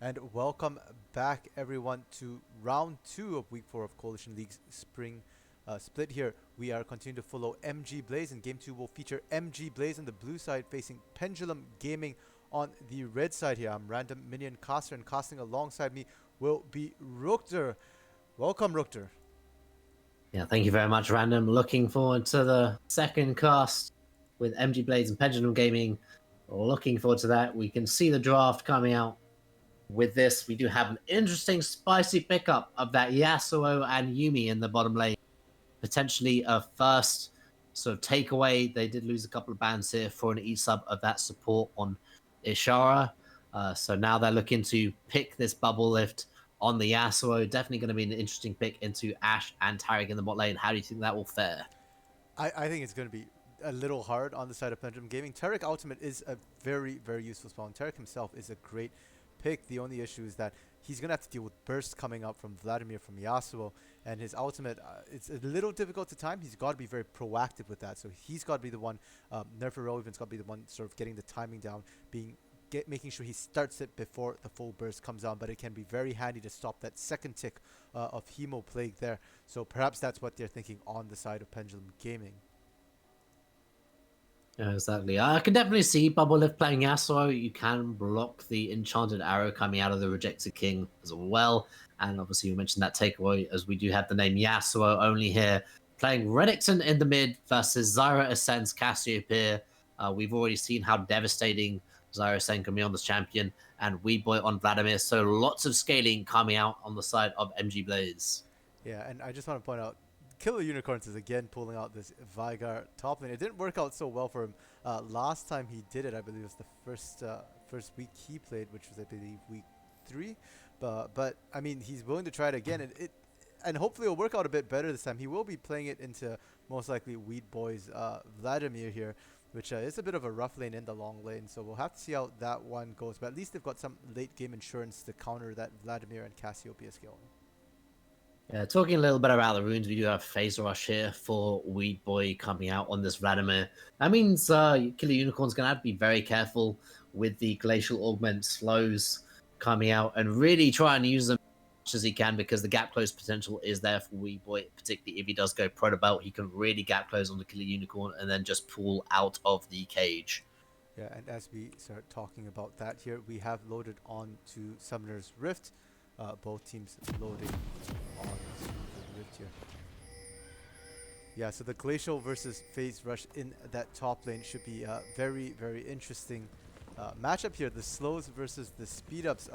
And welcome back, everyone, to round two of week four of Coalition League's spring split here. We are continuing to follow MG Blaze, and game two will feature MG Blaze on the blue side facing Pendulum Gaming on the red side here. I'm Random Minion Caster, and casting alongside me will be Rookter. Welcome, Rookter. Yeah, thank you very much, Random. Looking forward to the second cast with MG Blades and Pendulum Gaming. Looking forward to that. We can see the draft coming out with this. We do have an interesting, spicy pickup of that Yasuo and Yumi in the bottom lane. Potentially a first sort of takeaway. They did lose a couple of bans here for an E-sub of that support on Ishara. So now they're looking to pick this bubble lift on the Yasuo. Definitely going to be an interesting pick into Ashe and Taric in the bot lane. How do you think that will fare? I think it's going to be a little hard on the side of Pendulum Gaming. Taric Ultimate is a very, very useful spawn. Taric himself is a great pick. The only issue is that he's going to have to deal with bursts coming up from Vladimir, from Yasuo, and his ultimate, it's a little difficult to time. He's got to be very proactive with that. So he's got to be the one, Nerf Irrelevant's got to be the one sort of getting the timing down, making sure he starts it before the full burst comes on, but it can be very handy to stop that second tick of Hemo Plague there. So perhaps that's what they're thinking on the side of Pendulum Gaming. Yeah, exactly. I can definitely see Bubble Lift playing Yasuo. You can block the Enchanted Arrow coming out of the Rejected King as well. And obviously you mentioned that takeaway, as we do have the name Yasuo only here. Playing Reddickton in the mid versus Zyra Ascends Cassiopeia. We've already seen how devastating Zyra Ascend can be on this champion. And Weeboy on Vladimir. So lots of scaling coming out on the side of MG Blaze. Yeah, and I just want to point out, Killer Unicorns is again pulling out this Vigar top lane. It didn't work out so well for him last time he did it. I believe it was the first week he played, which was, I believe, week 3. But I mean, he's willing to try it again, and hopefully it'll work out a bit better this time. He will be playing it into most likely Wheat Boy's Vladimir here, which is a bit of a rough lane in the long lane. So we'll have to see how that one goes. But at least they've got some late game insurance to counter that Vladimir and Cassiopeia skill. Yeah, talking a little bit about the runes, we do have Phase Rush here for Weed Boy coming out on this Vladimir. That means Killer Unicorn's going to have to be very careful with the Glacial Augment slows coming out and really try and use them as much as he can, because the gap close potential is there for Weed Boy, particularly if he does go pro to belt. He can really gap close on the Killer Unicorn and then just pull out of the cage. Yeah, and as we start talking about that here, we have loaded on to Summoner's Rift. Both teams loading on to the Rift here. Yeah, so the Glacial versus Phase Rush in that top lane should be a very, very interesting matchup here. The slows versus the speed ups.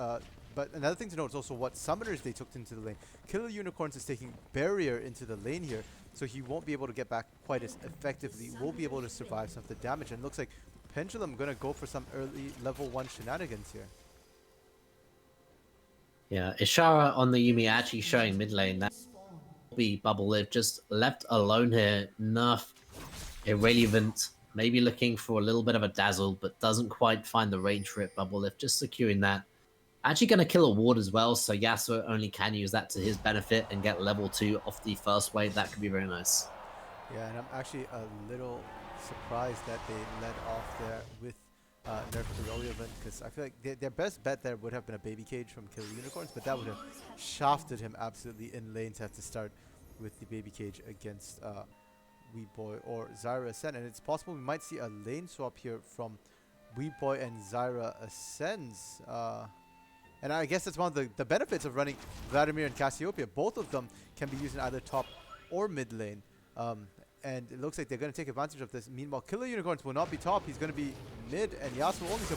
But another thing to note is also what summoners they took into the lane. Killer Unicorns is taking Barrier into the lane here, so he won't be able to get back quite as effectively. Will be able to survive some of the damage, and looks like Pendulum gonna go for some early level 1 shenanigans here. Yeah, Ishara on the Yumi actually showing mid lane. That will be Bubble Lift just left alone here. Nerf, irrelevant. Maybe looking for a little bit of a dazzle, but doesn't quite find the range for it. Bubble Lift just securing that. Actually going to kill a ward as well, so Yasuo only can use that to his benefit and get level 2 off the first wave. That could be very nice. Yeah, and I'm actually a little surprised that they led off there with Nerf Irrelevant, because I feel like their best bet there would have been a baby cage from Killer Unicorns, but that would have shafted him absolutely in lane to have to start with the baby cage against Wee Boy or Zyra Ascend. And it's possible we might see a lane swap here from Wee Boy and Zyra Ascends. And I guess that's one of the benefits of running Vladimir and Cassiopeia. Both of them can be used in either top or mid lane. And it looks like they're going to take advantage of this. Meanwhile, Killer Unicorns will not be top. He's going to be mid, and Yasuo only. So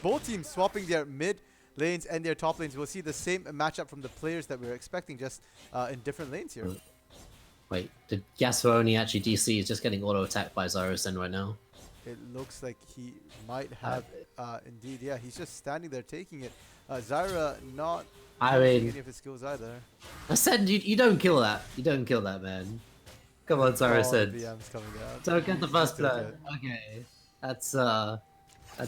both teams swapping their mid lanes and their top lanes. We'll see the same matchup from the players that we were expecting, just in different lanes here. Wait, did Yasuo only actually DC? He's just getting auto-attacked by Zyra Ascend right now. It looks like he might have, indeed. Yeah, he's just standing there taking it. Zyra not using any of his skills either. Ascend, you don't kill that. You don't kill that, man. Come on, Zyra Ascend. VM's coming out. Don't get the first blood. Okay. That's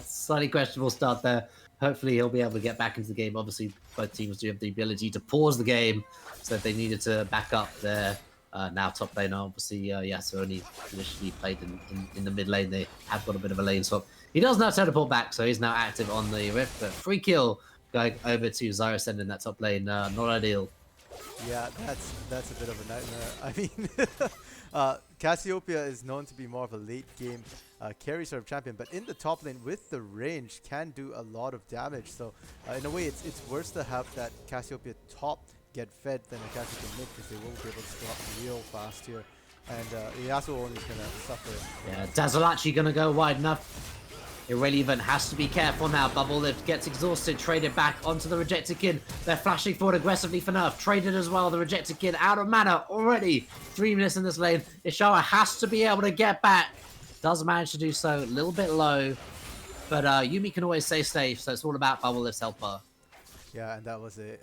slightly questionable start there. Hopefully he'll be able to get back into the game. Obviously, both teams do have the ability to pause the game, so if they needed to back up their now top lane, obviously, so only traditionally played in the mid lane. They have got a bit of a lane swap. He does now teleport back, so he's now active on the Rift, but free kill going over to Zyrosend in that top lane. Not ideal. Yeah, that's a bit of a nightmare. I mean, Cassiopeia is known to be more of a late game carry sort of champion, but in the top lane with the range can do a lot of damage. So in a way, it's worse to have that Cassiopeia top get fed than a Cassiopeia mid, because they will be able to scale up real fast here. And Yasuo only is gonna suffer. Yeah, Dazzle actually gonna go wide enough. Irrelevant has to be careful now. Bubble Lift gets exhausted, traded back onto the Rejected Kid. They're flashing forward aggressively for nerf. Traded as well, the Rejected Kid out of mana already. 3 minutes in this lane. Ishara has to be able to get back. Does manage to do so, a little bit low. But Yuumi can always stay safe, so it's all about Bubble Lift's help bar. Yeah, and that was a...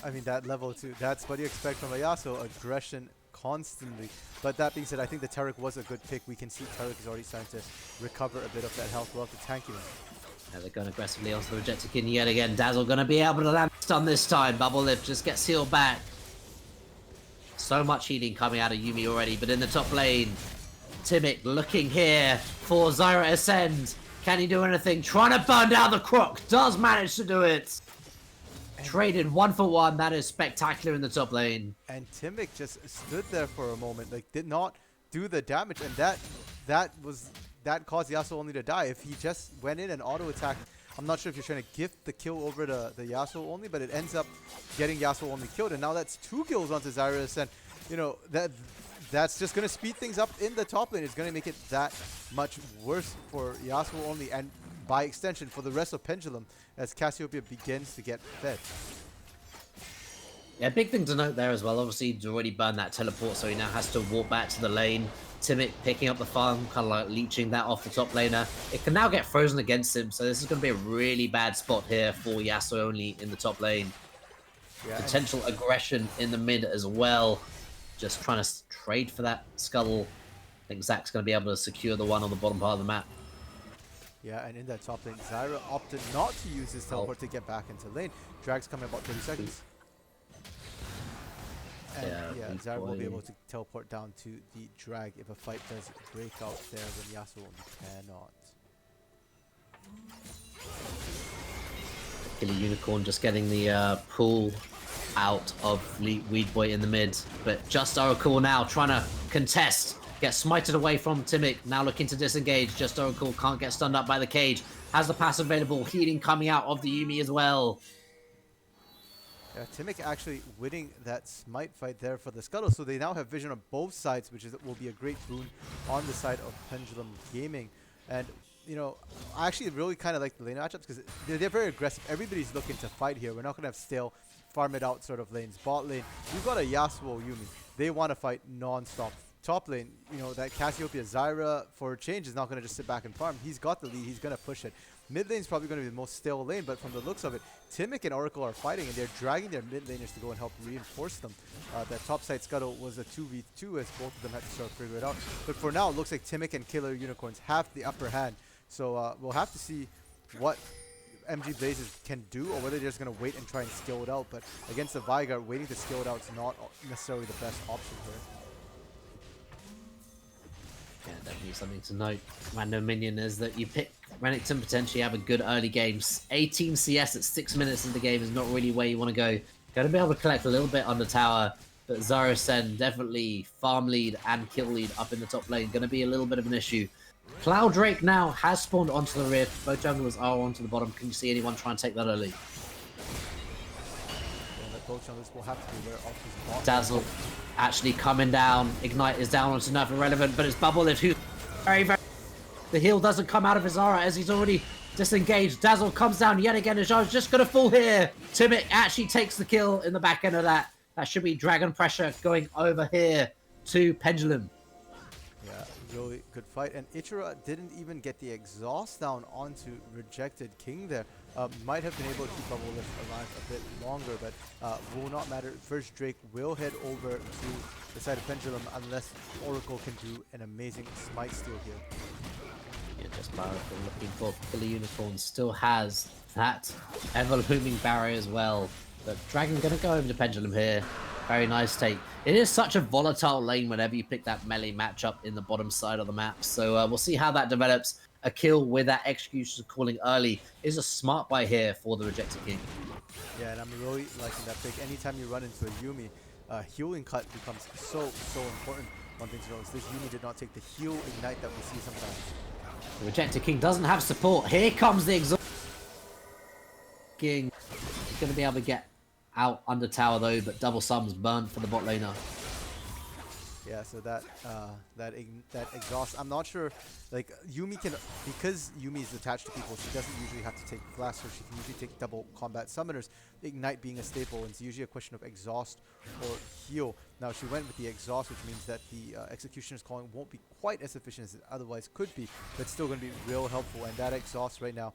I mean, that level 2, that's what you expect from a Yasuo, aggression constantly. But that being said, I think the Taric was a good pick. We can see Taric is already starting to recover a bit of that health while the tanky one. Yeah, they're going aggressively onto the Rejected Kid yet again. Dazzle going to be able to land stun this time. Bubble Lift just gets healed back. So much healing coming out of Yuumi already, but in the top lane, Timic looking here for Zyra Ascend. Can he do anything? Trying to burn down the Croc. Does manage to do it. Traded 1 for 1. That is spectacular in the top lane. And Timic just stood there for a moment, like did not do the damage, and that caused Yasuo only to die. If he just went in and auto attacked, I'm not sure if you're trying to gift the kill over to the Yasuo only, but it ends up getting Yasuo only killed, and now that's 2 kills onto Zyrus, and you know that's just gonna speed things up in the top lane. It's gonna make it that much worse for Yasuo only, and by extension for the rest of Pendulum, as Cassiopeia begins to get fed. Yeah, big thing to note there as well. Obviously, he's already burned that teleport, so he now has to walk back to the lane. Timic picking up the farm, kind of like leeching that off the top laner. It can now get frozen against him, so this is going to be a really bad spot here for Yasuo only in the top lane. Yeah, potential aggression in the mid as well. Just trying to trade for that scuttle. I think Zach's going to be able to secure the one on the bottom part of the map. Yeah, and in that top lane, Zyra opted not to use his teleport to get back into lane. Drag's coming about 30 seconds. And yeah, Zyra will be able to teleport down to the drag if a fight does break out there when Yasuo cannot. Killer Unicorn just getting the pull out of Weed Boy in the mid, but Just Oracle now trying to contest. Gets smited away from Timic, now looking to disengage. Just Oracle can't get stunned up by the cage. Has the pass available, healing coming out of the Yuumi as well. Yeah, Timic actually winning that smite fight there for the scuttle, so they now have vision on both sides, which will be a great boon on the side of Pendulum Gaming. And you know, I actually really kind of like the lane matchups because they're very aggressive. Everybody's looking to fight here. We're not going to have stale, farm it out sort of lanes. Bot lane, you've got a Yasuo Yuumi. They want to fight non-stop. Top lane, you know, that Cassiopeia Zyra for a change is not going to just sit back and farm. He's got the lead. He's going to push it. Mid lane's probably going to be the most stale lane, but from the looks of it, Timic and Oracle are fighting, and they're dragging their mid laners to go and help reinforce them. That top side scuttle was a 2v2 as both of them had to start figuring it out. But for now, it looks like Timic and Killer Unicorns have the upper hand. So we'll have to see what MG Blazes can do, or whether they're just going to wait and try and skill it out. But against the Veigar, waiting to skill it out is not necessarily the best option here. Yeah, definitely something to note. Random minion is that you pick Renekton, potentially have a good early game. 18 CS at 6 minutes in the game is not really where you want to go. Going to be able to collect a little bit on the tower, but Zorosen definitely farm lead and kill lead up in the top lane. Going to be a little bit of an issue. Cloud Drake now has spawned onto the rift. Both junglers are onto the bottom. Can you see anyone try and take that early? Both junglers will have to be aware of his bot. Dazzle actually coming down. Ignite is down onto Nerf Irrelevant, but it's Bubble Lift who's very, very... The heal doesn't come out of his aura as he's already disengaged. Dazzle comes down yet again. Ajar's just going to fall here. Timic actually takes the kill in the back end of that. That should be Dragon Pressure going over here to Pendulum. Yeah, really good fight. And Ichira didn't even get the exhaust down onto Rejected King there. Might have been able to keep Bubble Lift alive a bit longer, but will not matter. First, Drake will head over to the side of Pendulum unless Oracle can do an amazing smite steal here. Yeah, just powerful looking for Killer Unicorn. Still has that ever-looming barrier as well. But Dragon going to go over to Pendulum here. Very nice take. It is such a volatile lane whenever you pick that melee matchup in the bottom side of the map. So we'll see how that develops. a kill with that execution calling early is a smart buy here for the Rejected King. Yeah, and I'm really liking that pick. Anytime you run into a Yumi, healing cut becomes so important. One thing to know is this Yumi did not take the heal ignite that we see sometimes. The Rejected King doesn't have support. Here comes the Exhaust King. He's going to be able to get out under tower though, but double sums burnt for the bot laner. Yeah, so that exhaust. I'm not sure, like Yumi can, because Yumi is attached to people. She doesn't usually have to take flash, so she can usually take double combat summoners. Ignite being a staple, and it's usually a question of exhaust or heal. Now she went with the exhaust, which means that the executioner's calling won't be quite as efficient as it otherwise could be, but still going to be real helpful. And that exhaust right now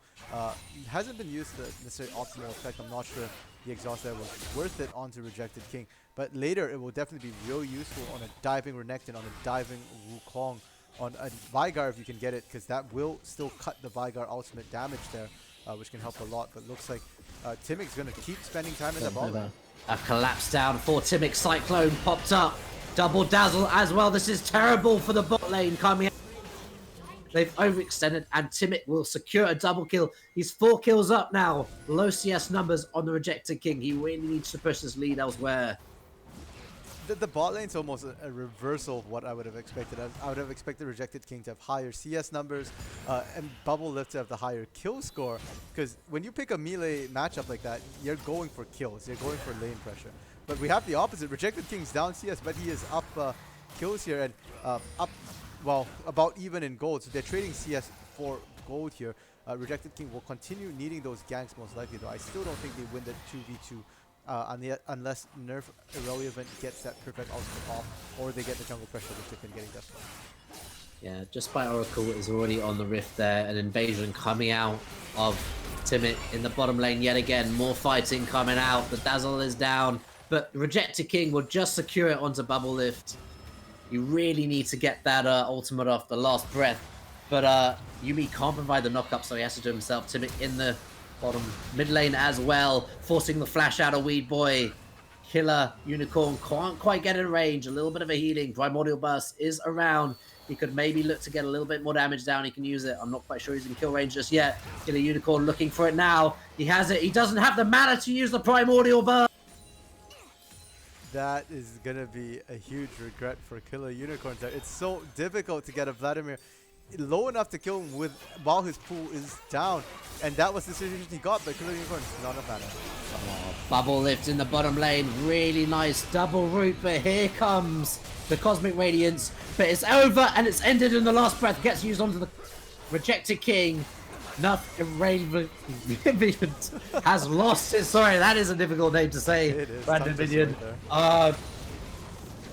hasn't been used to necessarily optimal effect. I'm not sure the exhaust there was worth it onto Rejected King, but later it will definitely be real useful on a diving Renekton, on a diving Wukong, on a Veigar if you can get it, because that will still cut the Veigar ultimate damage there, which can help a lot. But looks like Timic's going to keep spending time in the ball. A collapse down for Timic. Cyclone popped up. Double dazzle as well. This is terrible for the bot lane coming out. They've overextended, and Timic will secure a double kill. He's 4 kills up now. Low CS numbers on the Rejected King. He really needs to push this lead elsewhere. The bot lane's almost a reversal of what I would have expected. I would have expected Rejected King to have higher CS numbers and Bubble Lift to have the higher kill score. Because when you pick a melee matchup like that, you're going for kills. You're going for lane pressure. But we have the opposite. Rejected King's down CS, but he is up kills here and up, well, about even in gold. So they're trading CS for gold here. Rejected King will continue needing those ganks most likely, though. I still don't think they win the 2v2. Unless Nerf Irrelevant gets that perfect ultimate off, or they get the jungle pressure, which they've been getting thus far. Yeah, just by Oracle is already on the rift there. An invasion coming out of Timic in the bottom lane yet again. More fighting coming out. The dazzle is down, but Rejected King will just secure it onto Bubble Lift. You really need to get that ultimate off the last breath, but Yumi can't provide the knockup, so he has to do it himself. Timic in the bottom mid lane as well, forcing the flash out of Weed Boy. Killer Unicorn can't quite get in range. A little bit of a healing. Primordial Burst is around. He could maybe look to get a little bit more damage down. He can use it. I'm not quite sure he's in kill range just yet. Killer Unicorn looking for it now. He has it. He doesn't have the mana to use the Primordial Burst. That is going to be a huge regret for Killer Unicorns there. It's so difficult to get a Vladimir low enough to kill him while his pool is down, and that was the situation he got, but Killer Unicorns not enough mana. Oh, Bubble Lift in the bottom lane, really nice double root, but here comes the Cosmic Radiance, but it's over and it's ended in the last breath. Gets used onto the Rejected King. Enough Irrelevant has lost his, sorry, that is a difficult name to say, Brandon Minion.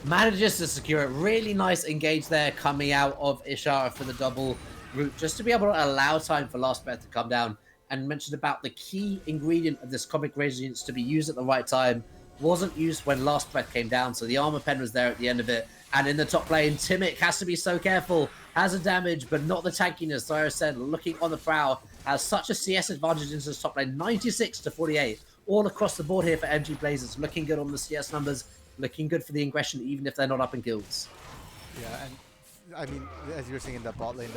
Manages to secure it. Really nice engage there coming out of Ishara for the double route, just to be able to allow time for Last Breath to come down. And mentioned about the key ingredient of this Comic Radiance to be used at the right time. Wasn't used when Last Breath came down, so the armor pen was there at the end of it. And in the top lane, Timic has to be so careful. Has a damage, but not the tankiness. So I said, looking on the prow, has such a CS advantage into the top lane. 96 to 48. All across the board here for MG Blazers. Looking good on the CS numbers. Looking good for the aggression, even if they're not up in kills. Yeah, and I mean, as you were saying in that bot lane,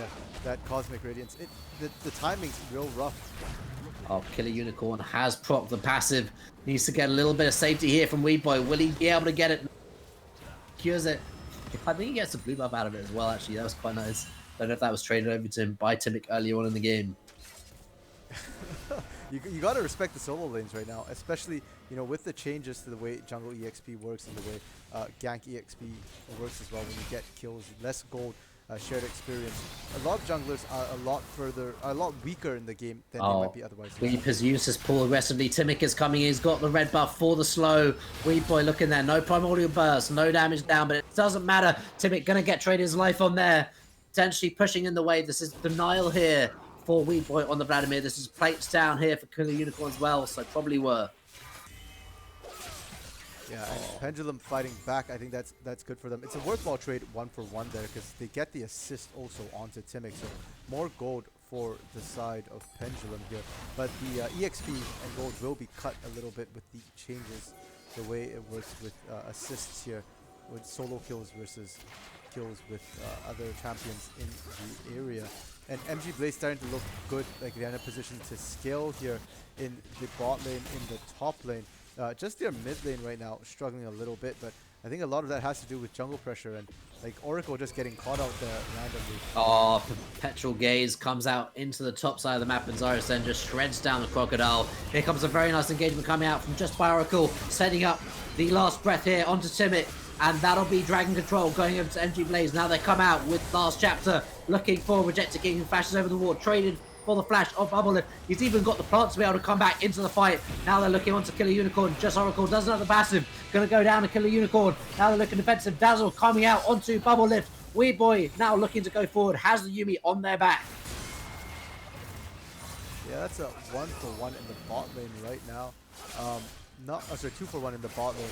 that Cosmic Radiance, the timing's real rough. Oh, Killer Unicorn has proc the passive. Needs to get a little bit of safety here from Weed Boy. Will he be able to get it? Cures it. I think he gets a blue buff out of it as well, actually. That was quite nice. Don't know if that was traded over to him by Timic earlier on in the game. You got to respect the solo lanes right now, especially, you know, with the changes to the way jungle EXP works and the way gank EXP works as well. When you get kills, less gold, shared experience. A lot of junglers are a lot weaker in the game than they might be otherwise. Weep has used his pull aggressively. Timic is coming in. He's got the red buff for the slow. Weep Boy looking there. No primordial burst, no damage down, but it doesn't matter. Timic gonna get traded his life on there. Potentially pushing in the way. This is denial here for Weed Boy on the Vladimir. This is plates down here for Killer Unicorn as well, so probably were. Yeah, and Pendulum fighting back, I think that's good for them. It's a worthwhile trade 1-for-1 there, because they get the assist also onto Timic, so more gold for the side of Pendulum here. But the EXP and gold will be cut a little bit with the changes, the way it works with assists here, with solo kills versus kills with other champions in the area. And MG Blaze starting to look good, like they're in a position to scale here in the bot lane, in the top lane. Just their mid lane right now struggling a little bit, but I think a lot of that has to do with jungle pressure and like Oracle just getting caught out there randomly. Oh, Perpetual Gaze comes out into the top side of the map and Zarasen just shreds down the Crocodile. Here comes a very nice engagement coming out from just by Oracle, setting up the last breath here onto Timid. And that'll be Dragon Control going over to MG Blaze. Now they come out with Last Chapter, looking for Rejected King, who flashes over the wall, traded for the flash of Bubblelip. He's even got the plant to be able to come back into the fight. Now they're looking on to Killer Unicorn. Just Oracle doesn't have the passive. Gonna go down to Killer Unicorn. Now they're looking defensive. Dazzle coming out onto Bubblelip. Weird Boy now looking to go forward. Has the Yuumi on their back. Yeah, that's a 1-for-1 in the bot lane right now. Sorry, 2-for-1 in the bot lane.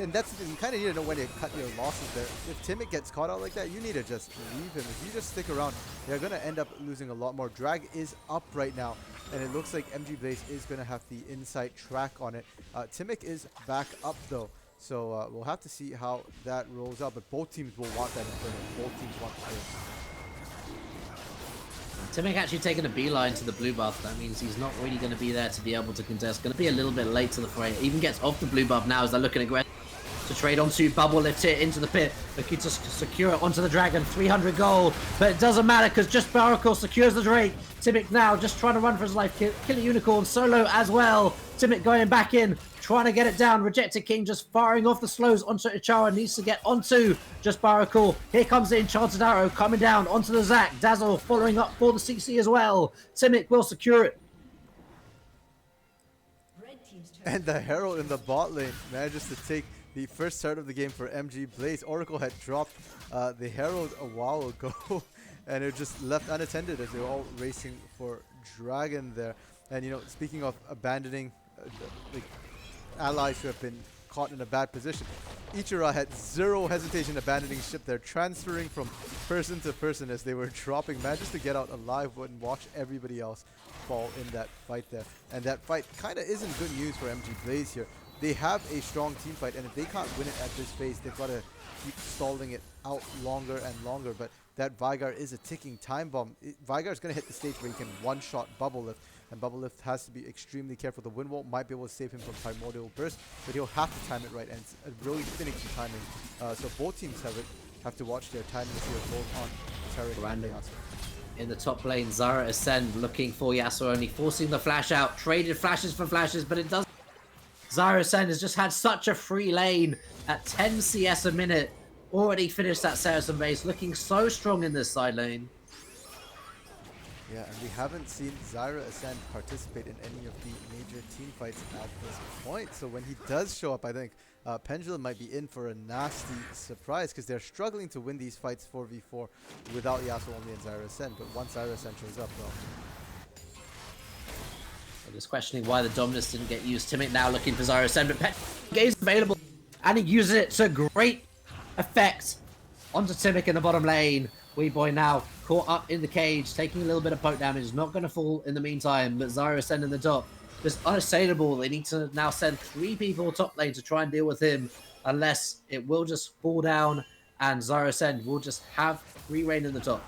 And that's the thing, you kind of need to know when to cut your losses there. If Timid gets caught out like that, you need to just leave him. If you just stick around, they're going to end up losing a lot more. Drag is up right now, and it looks like MG Blaze is going to have the inside track on it. Timid is back up though, so we'll have to see how that rolls out. But both teams will want that Inferno. Both teams want the Timid actually taking a beeline to the blue buff. That means he's not really going to be there to be able to contest. Going to be a little bit late to the fray. Even gets off the blue buff now as they're looking aggressive to trade onto Bubblelip here into the pit. Looking to secure it onto the Dragon. 300 gold. But it doesn't matter because just Oracle secures the Drake. Timid now just trying to run for his life. Killer Unicorn solo as well. Timid going back in, trying to get it down. Rejected King just firing off the slows onto Ichara. Needs to get onto just Oracle. Here comes the Enchanted Arrow coming down onto the Zac. Dazzle following up for the CC as well. Timid will secure it. And the Herald in the bot lane manages to take the first start of the game for MG Blaze. Oracle had dropped the Herald a while ago, and it just left unattended as they were all racing for Dragon there. And you know, speaking of abandoning like allies who have been caught in a bad position, Ichira had zero hesitation abandoning ship there, transferring from person to person as they were dropping, manages to get out alive and watch everybody else fall in that fight there. And that fight kind of isn't good news for MG Blaze here. They have a strong team fight, and if they can't win it at this phase, they've got to keep stalling it out longer and longer. But that Veigar is a ticking time bomb. Veigar is going to hit the stage where he can one-shot Bubblelip, and Bubblelip has to be extremely careful. The Wind Wall might be able to save him from Primordial Burst, but he'll have to time it right, and it's a really finicky timing. So both teams have to watch their timings here, both on Taric and Yasuo. In the top lane, Zara Ascend looking for Yasuo, only forcing the flash out. Traded flashes for flashes, but it does. Zara Ascend has just had such a free lane at 10 CS a minute. Already finished that Saracen base, looking so strong in this side lane. Yeah, and we haven't seen Zyra Ascend participate in any of the major team fights at this point. So when he does show up, I think Pendulum might be in for a nasty surprise because they're struggling to win these fights 4v4 without Yasuo only and Zyra Ascend. But once Zyra Ascend shows up, well. I'm just questioning why the Dominus didn't get used. Timid now looking for Zyra Ascend, but Gaze available, and he uses it to great effect onto Timid in the bottom lane. Wee Boy now caught up in the cage, taking a little bit of poke damage. Not going to fall in the meantime, but Zyra Ascend in the top. Just unassailable. They need to now send 3 people top lane to try and deal with him, unless it will just fall down and Zyra Ascend will just have free reign in the top.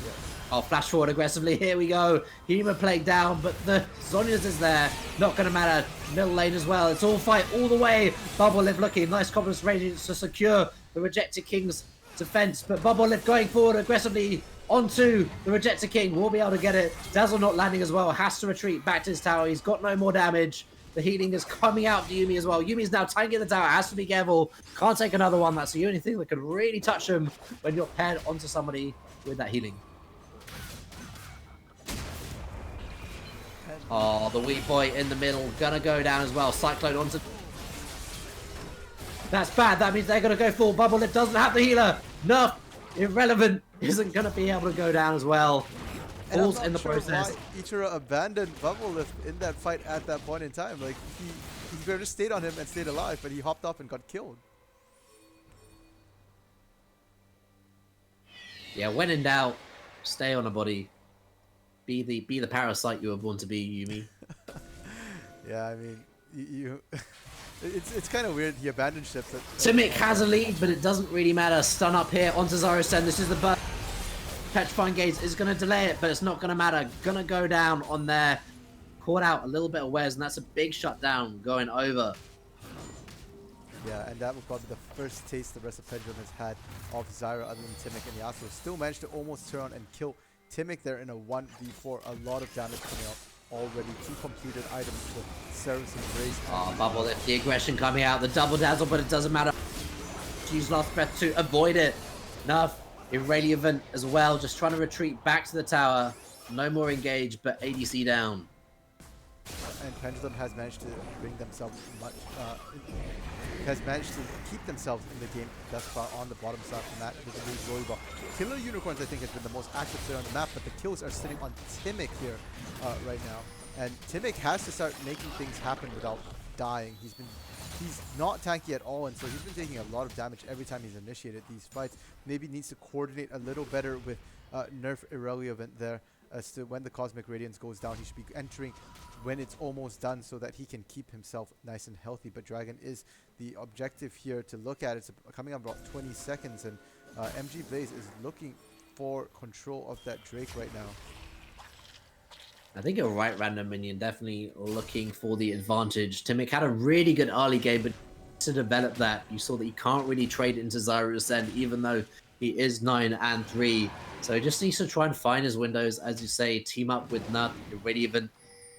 Yeah. I'll flash forward aggressively. Here we go. Hema Plague down, but the Zhonya's is there. Not going to matter. Middle lane as well. It's all fight all the way. Bubblelip looking. Nice confidence radiance to secure the Rejected King's defense, but Bubblelip going forward aggressively onto the Rejected King. Will be able to get it. Dazzle not landing as well. Has to retreat back to his tower. He's got no more damage. The healing is coming out to Yuumi as well. Yuumi's now tanking the tower. Has to be careful. Can't take another one. That's the only thing that can really touch him when you're paired onto somebody with that healing. Oh, the Wee Boy in the middle. Gonna go down as well. Cyclone onto... That's bad. That means they're going to go full. Bubblelip doesn't have the healer. Nerf, irrelevant, isn't going to be able to go down as well. Falls in the process. Why Ichira abandoned Bubblelip in that fight at that point in time. Like, he could have just stayed on him and stayed alive, but he hopped off and got killed. Yeah, when in doubt, stay on a body. Be the parasite you were born to be, Yuumi. Yeah, I mean, you it's kind of weird. He abandoned ships. Simic has a lead, but it doesn't really matter. Stun up here onto Zyra Ascend. This is the burn. Petrifying Gaze is going to delay it, but it's not going to matter. Going to go down on there. Caught out a little bit of Wes, and that's a big shutdown going over. Yeah, and that was probably the first taste the rest of Pendulum has had of Zyra other than Timic and Yasuo. Still managed to almost turn on and kill Timic there in a 1v4. A lot of damage coming out already. 2 completed items with Service and Grace. Oh, Bubble Lift, the aggression coming out, the double dazzle, but it doesn't matter. Use Last Breath to avoid it. Enough. Irrelevant as well, just trying to retreat back to the tower. No more engage, but ADC down. And Pendulum has managed to bring themselves much, has managed to keep themselves in the game thus far on the bottom side of the map with the lead volleyball. Killer Unicorns, I think, has been the most active player on the map, but the kills are sitting on Timic here right now. And Timic has to start making things happen without dying. He's not tanky at all, and so he's been taking a lot of damage every time he's initiated these fights. Maybe needs to coordinate a little better with nerf irrelevant there as to when the Cosmic Radiance goes down. He should be entering when it's almost done so that he can keep himself nice and healthy. But Dragon is the objective here to look at. It's coming up about 20 seconds, and MG Blaze is looking for control of that Drake right now. I think you're right, Random Minion. Definitely looking for the advantage. Timic had a really good early game, but to develop that, you saw that he can't really trade into Zyra Ascend, even though he is 9-3. So he just needs to try and find his windows, as you say, team up with Nut. You're really even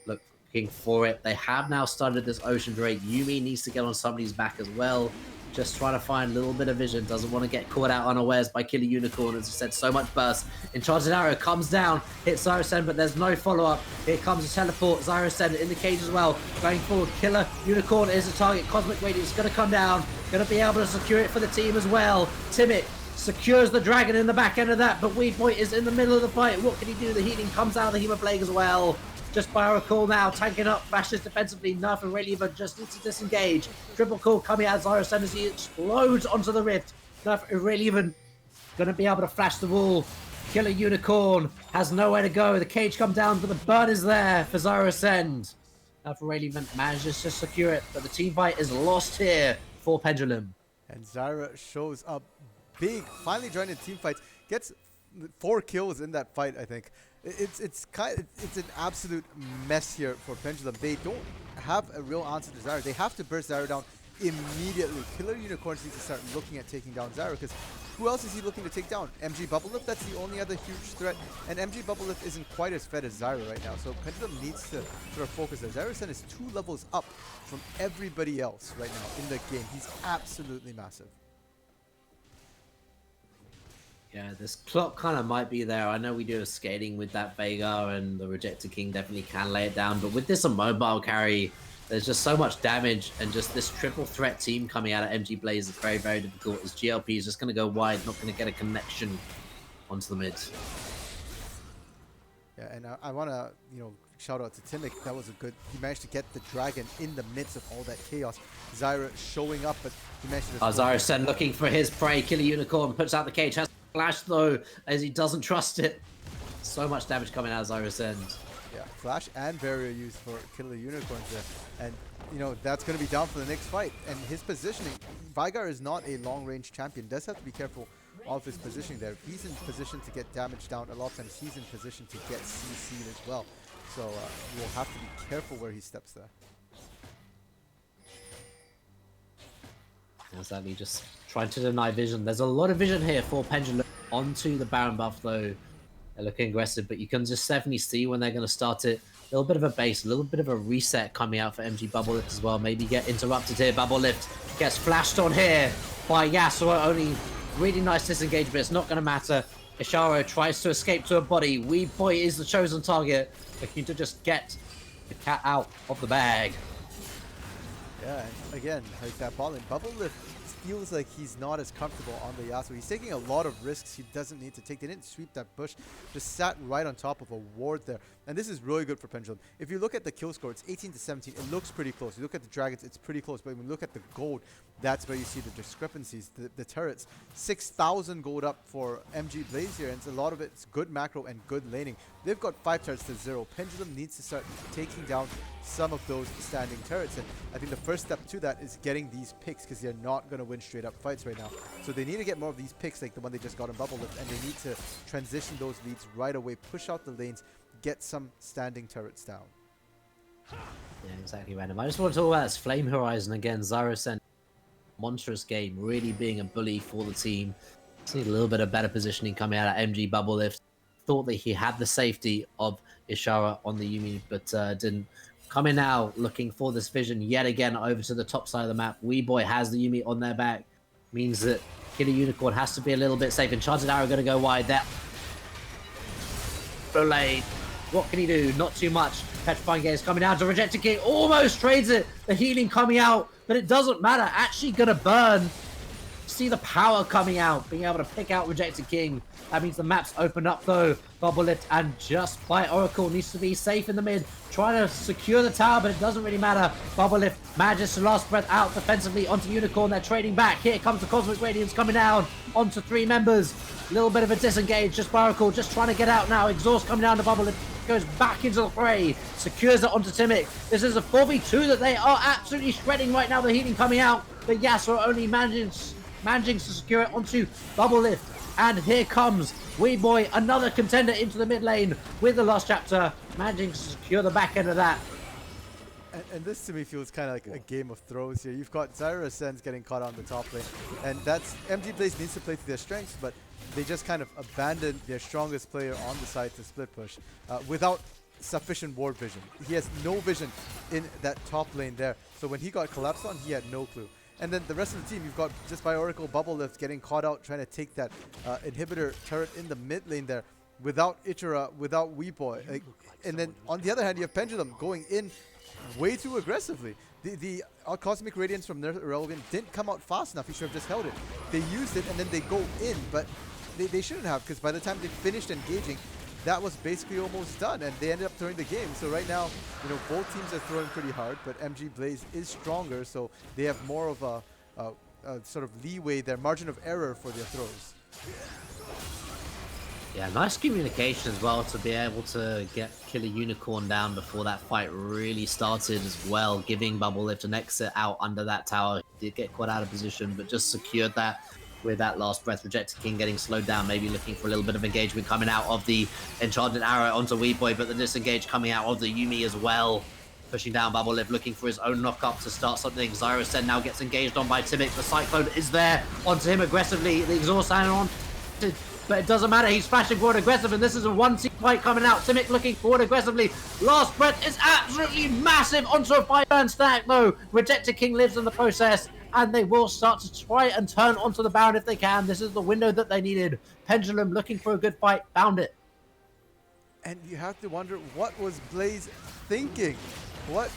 looking for it. They have now started this Ocean Drake. Yuumi needs to get on somebody's back as well. Just trying to find a little bit of vision. Doesn't want to get caught out unawares by Killer Unicorn. As I said, so much burst. Enchanted Arrow comes down, hits Zyra Ascend, but there's no follow-up. Here comes a teleport. Zyra Ascend in the cage as well. Going forward, Killer Unicorn is the target. Cosmic Radiance is going to come down. Going to be able to secure it for the team as well. Timic secures the Dragon in the back end of that, but Weed Boy is in the middle of the fight. What can he do? The healing comes out of the Hemoplague as well. Just by our call now, tanking up, flashes defensively. Nerf and Irrelevant just needs to disengage. Triple call coming out. Zyra Ascend as he explodes onto the rift. Nerf Irrelevant going to be able to flash the wall. Killer Unicorn has nowhere to go. The cage come down, but the burn is there for Zyra Ascend. Nerf Irrelevant manages to secure it, but the team fight is lost here for Pendulum. And Zyra shows up big, finally joining the team fights, gets 4 kills in that fight, I think. It's an absolute mess here for Pendulum. They don't have a real answer to Zyra. They have to burst Zyra down immediately. Killer Unicorns need to start looking at taking down Zyra, because who else is he looking to take down? MG Bubblelift, that's the only other huge threat, and MG Bubblelift isn't quite as fed as Zyra right now, so Pendulum needs to sort of focus there. Zyra Ascend is 2 levels up from everybody else right now in the game. He's absolutely massive. Yeah, this clock kind of might be there. I know we do a scaling with that Veigar, and the Rejected King definitely can lay it down. But with this mobile carry, there's just so much damage, and just this triple threat team coming out of MG Blaze is very, very difficult, as GLP is just going to go wide, not going to get a connection onto the mid. Yeah, and I want to, shout out to Timic. That was a good, he managed to get the Dragon in the midst of all that chaos. Zyra showing up, but he managed to... Zyra Ascend looking for his prey. Killer Unicorn puts out the cage, has flash though, as he doesn't trust it. So much damage coming out of Zyra Ascend. Yeah, flash and barrier used for Killer Unicorns there. And, that's going to be down for the next fight. And his positioning, Veigar is not a long-range champion. Does have to be careful of his positioning there. He's in position to get damage down. A lot of times he's in position to get CC'd as well. So we'll have to be careful where he steps there. Exactly, just trying to deny vision. There's a lot of vision here for Pendulum onto the Baron buff though. They're looking aggressive, but you can just definitely see when they're going to start it. A little bit of a base, a little bit of a reset coming out for MG Bubblelift as well. Maybe get interrupted here. Bubblelift gets flashed on here by Yasuo. Only really nice disengage, but it's not going to matter. Isharo tries to escape to a body. Weed Boy is the chosen target. Looking to just get the cat out of the bag. Yeah, and again, like that Bubblelift feels like he's not as comfortable on the Yasuo. He's taking a lot of risks he doesn't need to take. They didn't sweep that bush, just sat right on top of a ward there. And this is really good for Pendulum. If you look at the kill score, it's 18 to 17. It looks pretty close. You look at the Dragons, it's pretty close. But when you look at the gold, that's where you see the discrepancies. The turrets, 6,000 gold up for MG Blaze here, and a lot of it's good macro and good laning. They've got 5 turrets to 0. Pendulum needs to start taking down some of those standing turrets. And I think the first step to that is getting these picks, because they're not going to win straight up fights right now. So they need to get more of these picks like the one they just got in Bubble Lift, and they need to transition those leads right away, push out the lanes, get some standing turrets down. Yeah, exactly, Random. I just want to talk about this Flame Horizon again. Zyrosen, monstrous game, really being a bully for the team. See a little bit of better positioning coming out of MG Bubble Lift. Thought that he had the safety of Ishara on the Yuumi, but didn't. Coming now, looking for this vision yet again over to the top side of the map. Weeboy has the Yuumi on their back. Means that Killer Unicorn has to be a little bit safe. Enchanted Arrow going to go wide there. Blade. What can he do? Not too much. Petrifying Gaze coming down to Rejected King. Almost trades it. The healing coming out, but it doesn't matter. Actually going to burn. See the power coming out, being able to pick out Rejected King. That means the map's opened up though. Bubble Lift and Just by Oracle needs to be safe in the mid. Trying to secure the tower, but it doesn't really matter. Bubble Lift manages to last breath out defensively onto Unicorn. They're trading back. Here comes the Cosmic Radiance coming down onto 3 members. A little bit of a disengage. Just by Oracle just trying to get out now. Exhaust coming down to Bubble Lift. Goes back into the fray. Secures it onto Timic. This is a 4v2 that they are absolutely shredding right now. The healing coming out. But Yasuo only managing to secure it onto Bubble Lift. And here comes Weeboy, another contender into the mid lane with the last chapter, managing to secure the back end of that. And this to me feels kind of like a Game of Thrones here. You've got Zyra Ascens getting caught on the top lane, and that's MG Blaze needs to play to their strengths, but they just kind of abandoned their strongest player on the side to split push without sufficient ward vision. He has no vision in that top lane there, so when he got collapsed on, he had no clue. And then the rest of the team, you've got Just by Oracle, Bubble Lift getting caught out, trying to take that inhibitor turret in the mid lane there without Ichira, without Weeboy. Like, and then on the other hand, you have Pendulum going in way too aggressively. The Cosmic Radiance from Nerf Irrelevant didn't come out fast enough. He should have just held it. They used it and then they go in, but they shouldn't have, because by the time they finished engaging, that was basically almost done, and they ended up throwing the game. So right now, you know, both teams are throwing pretty hard, but MG Blaze is stronger, so they have more of a sort of leeway, their margin of error for their throws. Yeah, nice communication as well to be able to get Killer Unicorn down before that fight really started as well, giving Bubble Lift an exit out under that tower. He did get quite out of position, but just secured that with that last breath. Rejected King getting slowed down, maybe looking for a little bit of engagement coming out of the Enchanted Arrow onto Weeboy, but the disengage coming out of the Yuumi as well. Pushing down Bubble Lift, looking for his own knock-up to start something. Zyrosen now gets engaged on by Timic. The Cyclone is there onto him aggressively. The Exhaust on, but it doesn't matter. He's flashing forward aggressive, and this is a one-team fight coming out. Timic looking forward aggressively. Last breath is absolutely massive onto a 5-turn stack, though. Rejected King lives in the process, and they will start to try and turn onto the Baron if they can. This is the window that they needed. Pendulum looking for a good fight, found it. And you have to wonder, what was Blaze thinking? What?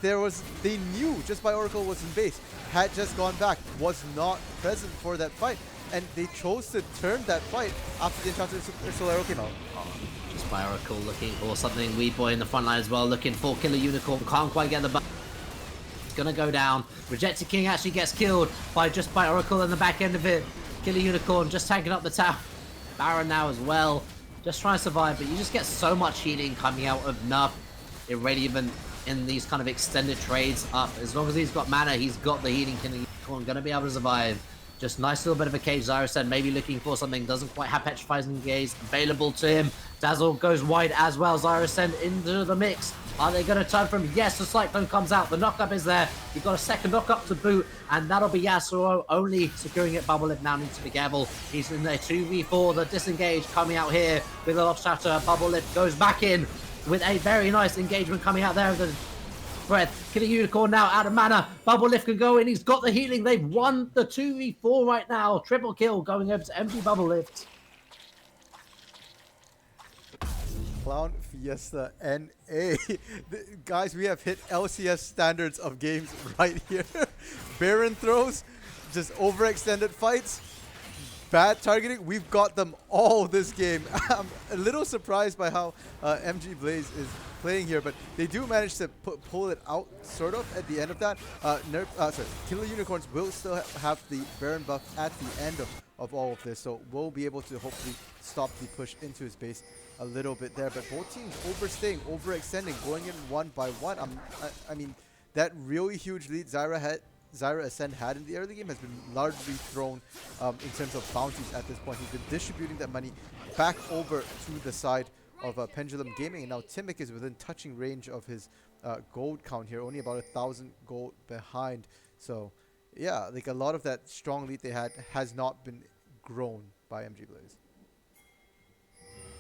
They knew Just by Oracle was in base, had just gone back, was not present for that fight, and they chose to turn that fight after the Enchanted Arrow came out. Just by Oracle looking for something. Weeboy in the front line as well, looking for Killer Unicorn. Can't quite get the button. Gonna go down. Rejected King actually gets killed by Just by Oracle in the back end of it. Killer Unicorn just tagging up the tower. Baron now as well, just trying to survive, but you just get so much healing coming out of Nerf Irradiant in these kind of extended trades up. As long as he's got mana, he's got the healing. Killer Unicorn gonna be able to survive. Just nice little bit of a cage. Zyrosen maybe looking for something, doesn't quite have Petrifying Gaze available to him. Dazzle goes wide as well. Zyrosen into the mix. Are they going to turn from? Yes, the Cyclone comes out. The knockup is there. You've got a second knockup to boot, and that'll be Yasuo only securing it. Bubble Lift now needs to be careful. He's in there 2v4. The disengage coming out here with a lost shatter. Bubble Lift goes back in with a very nice engagement coming out there. The breath. Killer Unicorn now out of mana. Bubble Lift can go in. He's got the healing. They've won the 2v4 right now. Triple kill going over to MG Bubble Lift. Clown Fiesta NA. Guys, we have hit LCS standards of games right here. Baron throws, just overextended fights, bad targeting. We've got them all this game. I'm a little surprised by how MG Blaze is playing here, but they do manage to pull it out sort of at the end of that. Killer Unicorns will still have the Baron buff at the end of all of this, so we'll be able to hopefully stop the push into his base a little bit there. But both teams overstaying, overextending, going in one by one. I mean, that really huge lead Zyra Ascend had in the early game has been largely thrown in terms of bounties at this point. He's been distributing that money back over to the side of Pendulum Gaming, and now Timic is within touching range of his gold count here, only about 1,000 gold behind. So yeah, like a lot of that strong lead they had has not been grown by MG Blaze.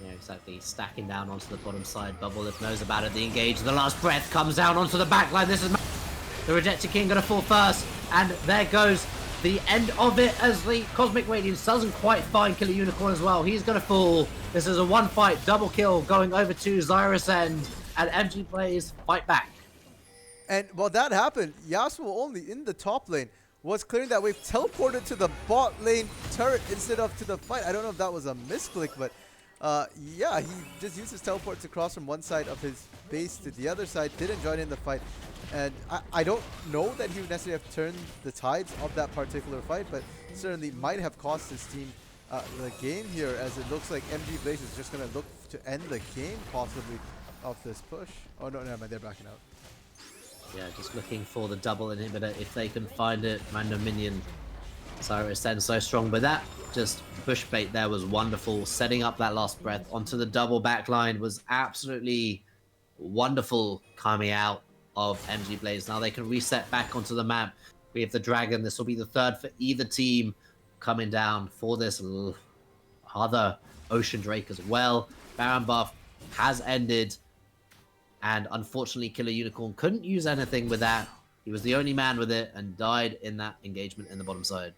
Yeah, exactly. Stacking down onto the bottom side. Bubblelip knows about it. The engage. The last breath comes down onto the back line. This is the Rejected King going to fall first. And there goes the end of it as the Cosmic Radiance doesn't quite find Killer Unicorn as well. He's going to fall. This is a one fight double kill going over to Zyra Ascend. And MG Blaze fight back. And while that happened, Yasuo only in the top lane was clearing that wave, teleported to the bot lane turret instead of to the fight. I don't know if that was a misclick, but yeah, he just used his teleports to cross from one side of his base to the other side, didn't join in the fight. And I don't know that he would necessarily have turned the tides of that particular fight, but certainly might have cost his team the game here, as it looks like MG Blaze is just going to look to end the game possibly of this push. Oh no, never mind, they're backing out. Yeah, just looking for the double inhibitor if they can find it. Random minion. Zyra Ascend so strong, but that just bush bait there was wonderful. Setting up that last breath onto the double backline was absolutely wonderful coming out of MG Blaze. Now they can reset back onto the map. We have the dragon. This will be the third for either team coming down for this other Ocean Drake as well. Baron buff has ended. And unfortunately, Killer Unicorn couldn't use anything with that. He was the only man with it and died in that engagement in the bottom side.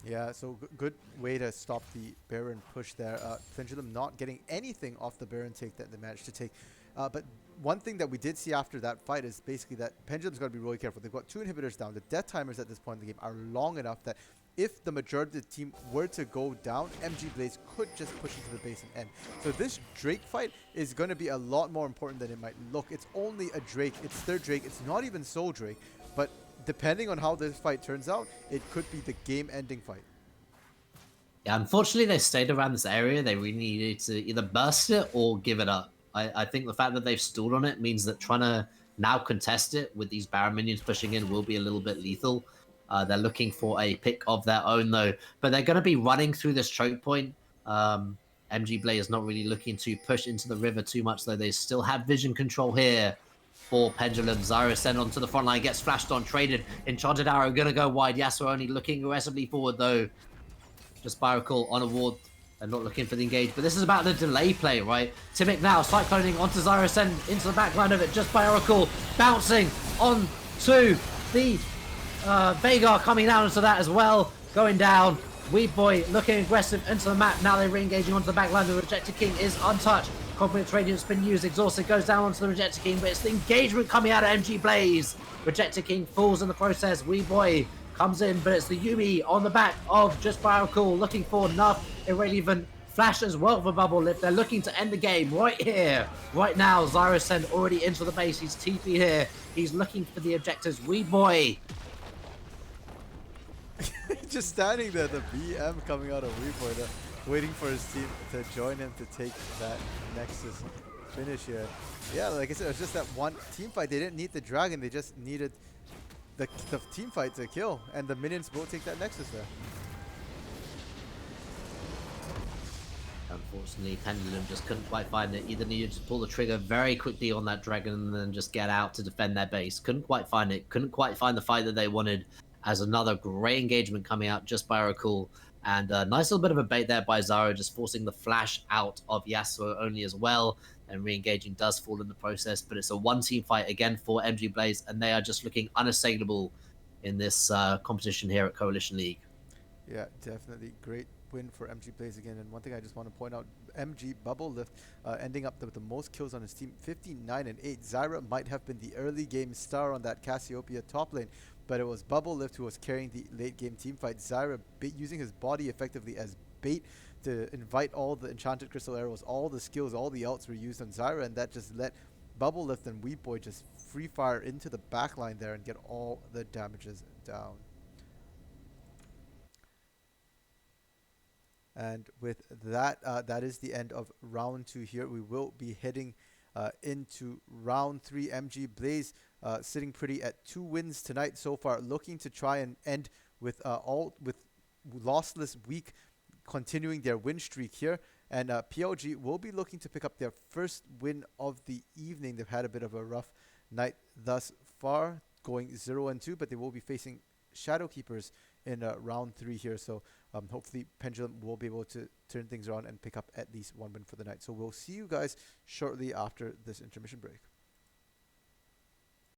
Yeah, so good way to stop the Baron push there. Pendulum not getting anything off the Baron take that they managed to take. But one thing that we did see after that fight is basically that Pendulum's got to be really careful. They've got 2 inhibitors down. The death timers at this point in the game are long enough that if the majority of the team were to go down, MG Blaze could just push into the base and end. So this Drake fight is going to be a lot more important than it might look. It's only a Drake. It's their Drake. It's not even Soul Drake. But depending on how this fight turns out, it could be the game-ending fight. Yeah, unfortunately, they stayed around this area. They really needed to either burst it or give it up. I think the fact that they've stalled on it means that trying to now contest it with these Baron minions pushing in will be a little bit lethal. They're looking for a pick of their own, though. But they're going to be running through this choke point. MG Blaze is not really looking to push into the river too much, though. They still have vision control here for Pendulum. Zyra sent onto the front line, gets flashed on, traded. Enchanted Arrow going to go wide. Yasuo only looking aggressively forward, though. Just Spiracle on a ward and not looking for the engage. But this is about the delay play, right? Timic now cycloning onto Zyra Ascend into the back line of it. Just Oracle bouncing on to the Veigar coming down into that as well. Going down. Weed Boy looking aggressive into the map. Now they're re-engaging onto the back line. The Rejected King is untouched. Confidence Radiant's been used. Exhausted goes down onto the Rejected King, but it's the engagement coming out of MG Blaze. Rejected King falls in the process. Weed Boy comes in, but it's the Yumi on the back of Just Cool looking for enough irrelevant flash as well for Bubblelip. They're looking to end the game right here, right now. Zyra Ascend already into the base. He's TP here. He's looking for the objectives. Wee Boy. Just standing there, the BM coming out of Wee Boy, waiting for his team to join him to take that Nexus finish here. Yeah, like I said, it was just that one team fight. They didn't need the dragon. They just needed the team fight to kill, and the minions will take that Nexus there. Unfortunately, Pendulum just couldn't quite find it. Either needed to pull the trigger very quickly on that dragon and then just get out to defend their base. Couldn't quite find it. Couldn't quite find the fight that they wanted. As another great engagement coming out just by Oracle. And a nice little bit of a bait there by Zyra, just forcing the flash out of Yasuo only as well. And re-engaging does fall in the process, but it's a one-team fight again for MG Blaze, and they are just looking unassailable in this competition here at Coalition League. Yeah, definitely great win for MG Blaze again. And one thing I just want to point out, MG Bubblelip ending up with the most kills on his team, 59 and 8. Zyra might have been the early game star on that Cassiopeia top lane, but it was Bubblelip who was carrying the late game team fight. Zyra using his body effectively as bait to invite all the enchanted crystal arrows, all the skills, all the ults were used on Zyra, and that just let Bubblelip and Wee Boy just free fire into the backline there and get all the damages down. And with that, that is the end of round 2 here. We will be heading into round 3. MG Blaze sitting pretty at 2 wins tonight so far, looking to try and end with lossless week, continuing their win streak here. And PLG will be looking to pick up their first win of the evening. They've had a bit of a rough night thus far, going 0-2, but they will be facing Shadow Keepers in round 3 here. So hopefully Pendulum will be able to turn things around and pick up at least 1 win for the night. So we'll see you guys shortly after this intermission break.